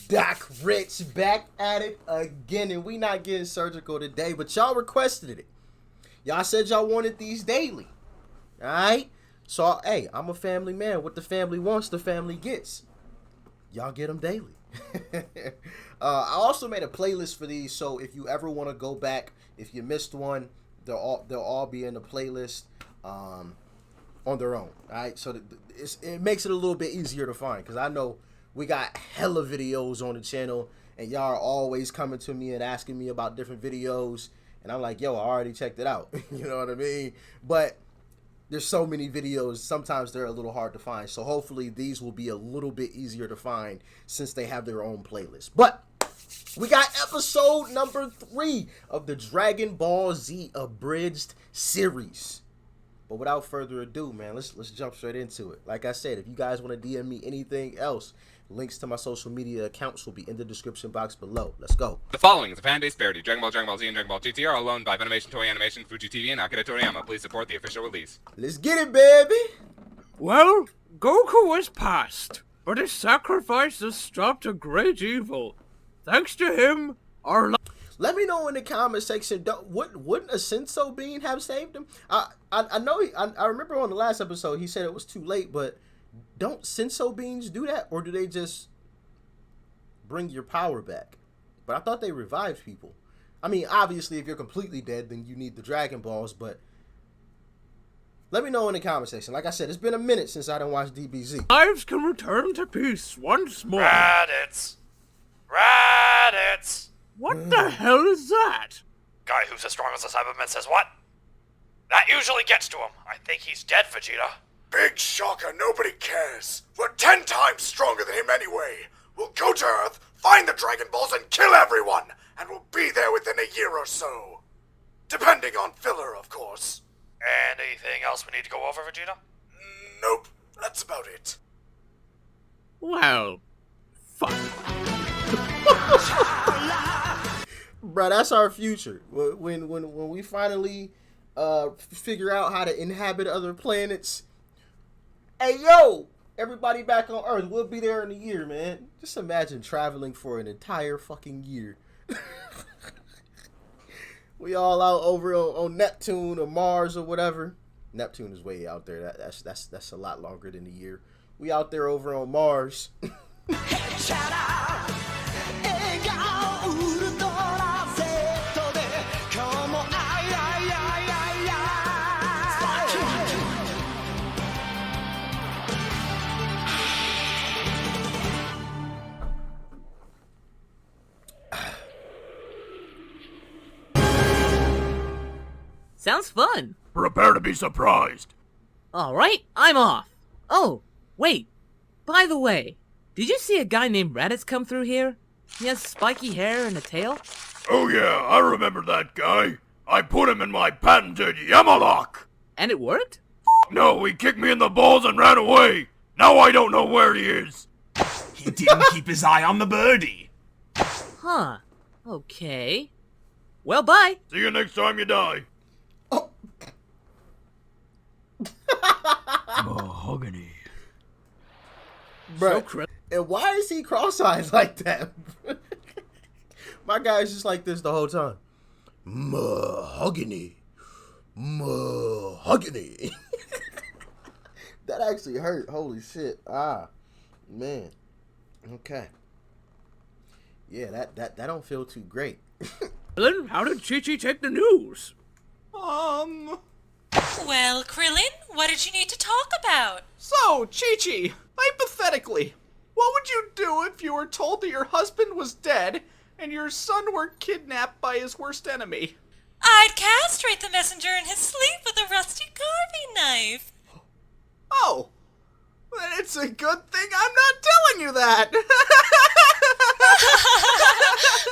Doc Rich back at it again, and we not getting surgical today, but y'all requested it. Y'all said y'all wanted these daily. Alright? So, hey, I'm a family man. What the family wants, the family gets. Y'all get them daily. I also made a playlist for these, so if you ever want to go back, if you missed one, they'll all be in the playlist on their own. Alright? So it makes it a little bit easier to find, because I know we got hella videos on the channel, and y'all are always coming to me and asking me about different videos, and I'm like, yo, I already checked it out. You know what I mean? But there's so many videos, sometimes they're a little hard to find, so hopefully these will be a little bit easier to find since they have their own playlist. But we got episode number 3 of the Dragon Ball Z Abridged series. But without further ado, man, let's jump straight into it. Like I said, if you guys want to DM me anything else, links to my social media accounts will be in the description box below. Let's go. The following is a fan-based parody. Dragon Ball, Dragon Ball Z, and Dragon Ball GT are all owned by Funimation, Toei Animation, Fuji TV, and Akira Toriyama. Please support the official release. Let's get it, baby! Well, Goku was past, but his sacrifice has stopped a great evil. Thanks to him, our life... Let me know in the comment section, wouldn't a Senso bean have saved him? I know, I remember on the last episode he said it was too late, but don't Senso beans do that? Or do they just bring your power back? But I thought they revived people. I mean, obviously, if you're completely dead, then you need the Dragon Balls, but let me know in the comment section. Like I said, it's been a minute since I didn't watch DBZ. Lives can return to peace once more. Raditz! Raditz! What the hell is that? Guy who's as strong as a Cyberman says what? That usually gets to him. I think he's dead, Vegeta. Big shocker, nobody cares. We're 10 times stronger than him anyway. We'll go to Earth, find the Dragon Balls, and kill everyone. And we'll be there within a year or so. Depending on filler, of course. Anything else we need to go over, Vegeta? Nope, that's about it. Well, fuck. Bruh, that's our future. When we finally figure out how to inhabit other planets. Hey, yo! Everybody back on Earth. We'll be there in a year, man. Just imagine traveling for an entire fucking year. We all out over on Neptune or Mars or whatever. Neptune is way out there. That's a lot longer than a year. We out there over on Mars. Sounds fun. Prepare to be surprised. Alright, I'm off. Oh, wait. By the way, did you see a guy named Raditz come through here? He has spiky hair and a tail. Oh yeah, I remember that guy. I put him in my patented Yamalock. And it worked? No, he kicked me in the balls and ran away. Now I don't know where he is. He didn't keep his eye on the birdie. Huh. Okay. Well, bye. See you next time you die. Oh. Mahogany. Bruh, and why is he cross-eyed like that? My guy's just like this the whole time. Mahogany. Mahogany. That actually hurt. Holy shit. Ah, man. Okay. Yeah, that don't feel too great. Then how did Chi-Chi take the news? Well, Krillin, what did you need to talk about? So, Chi-Chi, hypothetically, what would you do if you were told that your husband was dead and your son were kidnapped by his worst enemy? I'd castrate the messenger in his sleep with a rusty carving knife. Oh, then it's a good thing I'm not telling you that.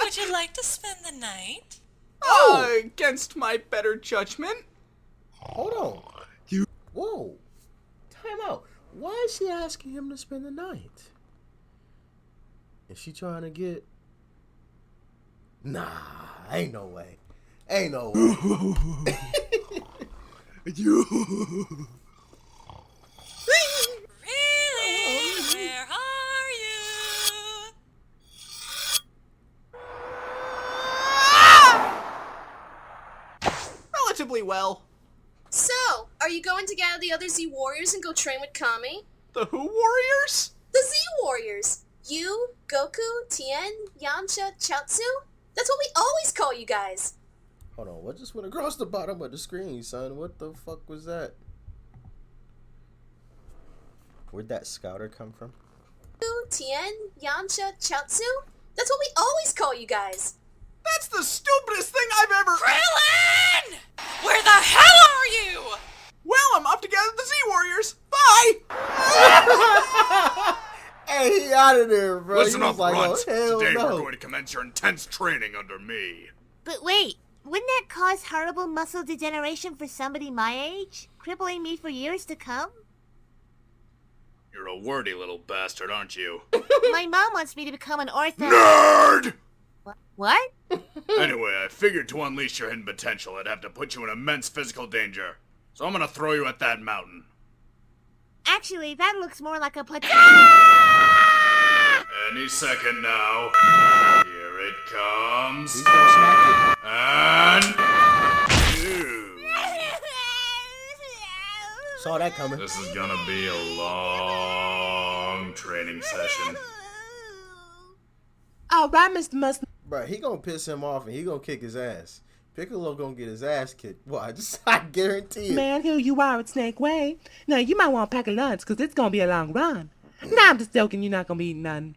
Would you like to spend the night? Against my better judgment. Hold on. Whoa. Time out. Why is she asking him to spend the night? Is she trying to get... Nah, ain't no way. Ain't no way. Really? Where are you? well. So, are you going to gather the other Z Warriors and go train with Kami? The who warriors? The Z Warriors! You, Goku, Tien, Yamcha, Chaozu? That's what we always call you guys! Hold on, what just went across the bottom of the screen, son? What the fuck was that? Where'd that scouter come from? You, Tien, Yamcha, Chaozu? That's what we always call you guys! That's the stupidest thing I've ever... Krillin! Where the hell are you? Well, I'm off to gather the Z Warriors. Bye! Hey, he out of there, bro. Listen He was up, like, Runt. oh, hell Today no. we're going to commence your intense training under me. But wait, wouldn't that cause horrible muscle degeneration for somebody my age? Crippling me for years to come? You're a wordy little bastard, aren't you? My mom wants me to become an ortho... Nerd! What? Anyway, I figured to unleash your hidden potential, I'd have to put you in immense physical danger. So I'm gonna throw you at that mountain. Actually, that looks more like a Any second now. Here it comes. He's gonna smack it. And... you. Saw that coming. This is gonna be a long training session. Alright, Mr. Mustard. Bro, he gonna piss him off and he gonna kick his ass. Piccolo gonna get his ass kicked. Boy, I guarantee it. Man, here you are at Snake Way. Now, you might want to pack a lunch, because it's going to be a long run. Nah, I'm just joking. You're not going to be eating nothing.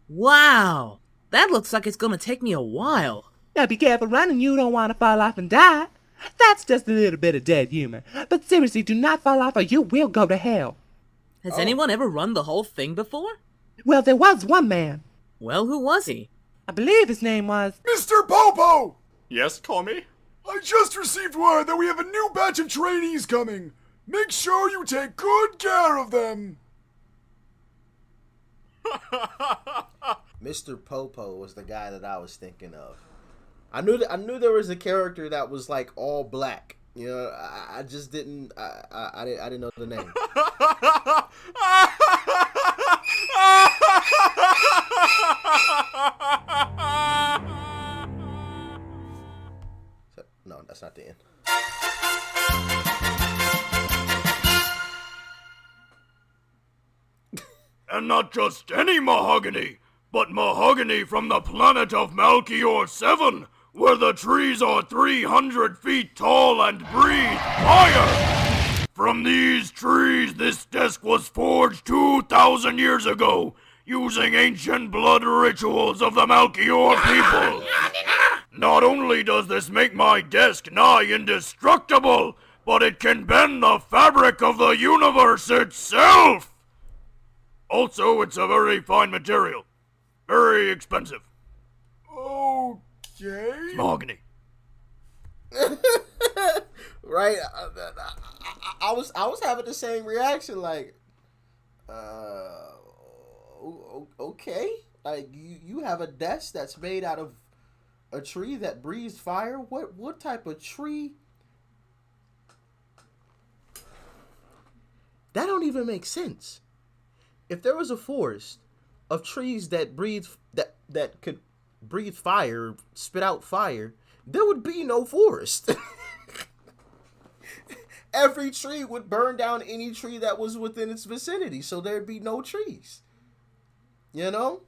Wow, that looks like it's gonna take me a while. Now, be careful running. You don't want to fall off and die. That's just a little bit of dead humor. But seriously, do not fall off or you will go to hell. Has anyone ever run the whole thing before? Well, there was one man. Well, who was he? I believe his name was... Mr. Popo! Yes, call me. I just received word that we have a new batch of trainees coming. Make sure you take good care of them. Mr. Popo was the guy that I was thinking of. I knew there was a character that was like all black. You know, I just didn't. I didn't know the name. No, that's not the end. And not just any mahogany, but mahogany from the planet of Malchior 7, where the trees are 300 feet tall and breathe fire. From these trees, this desk was forged 2,000 years ago, using ancient blood rituals of the Malchior people. Not only does this make my desk nigh indestructible, but it can bend the fabric of the universe itself! Also, it's a very fine material. Very expensive. Okay. Mahogany. Right? I was having the same reaction, like, okay, like you have a desk that's made out of a tree that breathes fire. What type of tree? That don't even make sense. If there was a forest of trees that that could breathe fire, spit out fire, there would be no forest. Every tree would burn down any tree that was within its vicinity, so there'd be no trees. You know?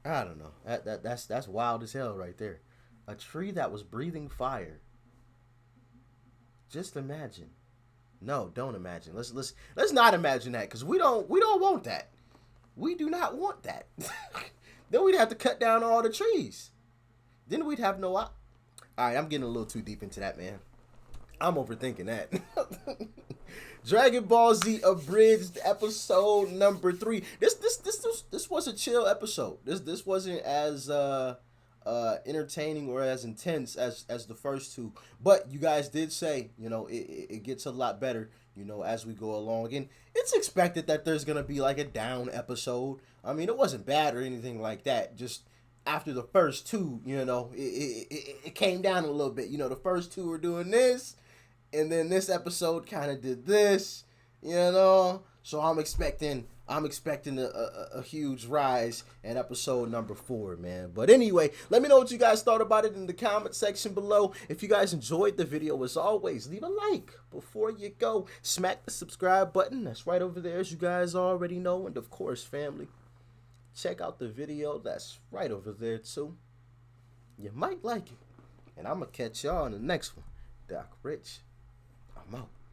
I don't know. That's wild as hell right there. A tree that was breathing fire. Just imagine. No, don't imagine. Let's not imagine that, because we don't want that. We do not want that. Then we'd have to cut down all the trees. Then we'd have no. All right, I'm getting a little too deep into that, man. I'm overthinking that. Dragon Ball Z Abridged episode number 3. This was a chill episode. This wasn't as entertaining or as intense as the first two. But you guys did say, you know, it gets a lot better, you know, as we go along. And it's expected that there's gonna be like a down episode. I mean, it wasn't bad or anything like that. Just after the first two, you know, it came down a little bit. You know, the first two were doing this, and then this episode kind of did this, you know. So I'm expecting I'm expecting a huge rise in episode number 4, man. But anyway, let me know what you guys thought about it in the comment section below. If you guys enjoyed the video, as always, leave a like before you go. Smack the subscribe button. That's right over there, as you guys already know. And of course, family, check out the video. That's right over there, too. You might like it. And I'm going to catch y'all in the next one. Doc Rich, I'm out.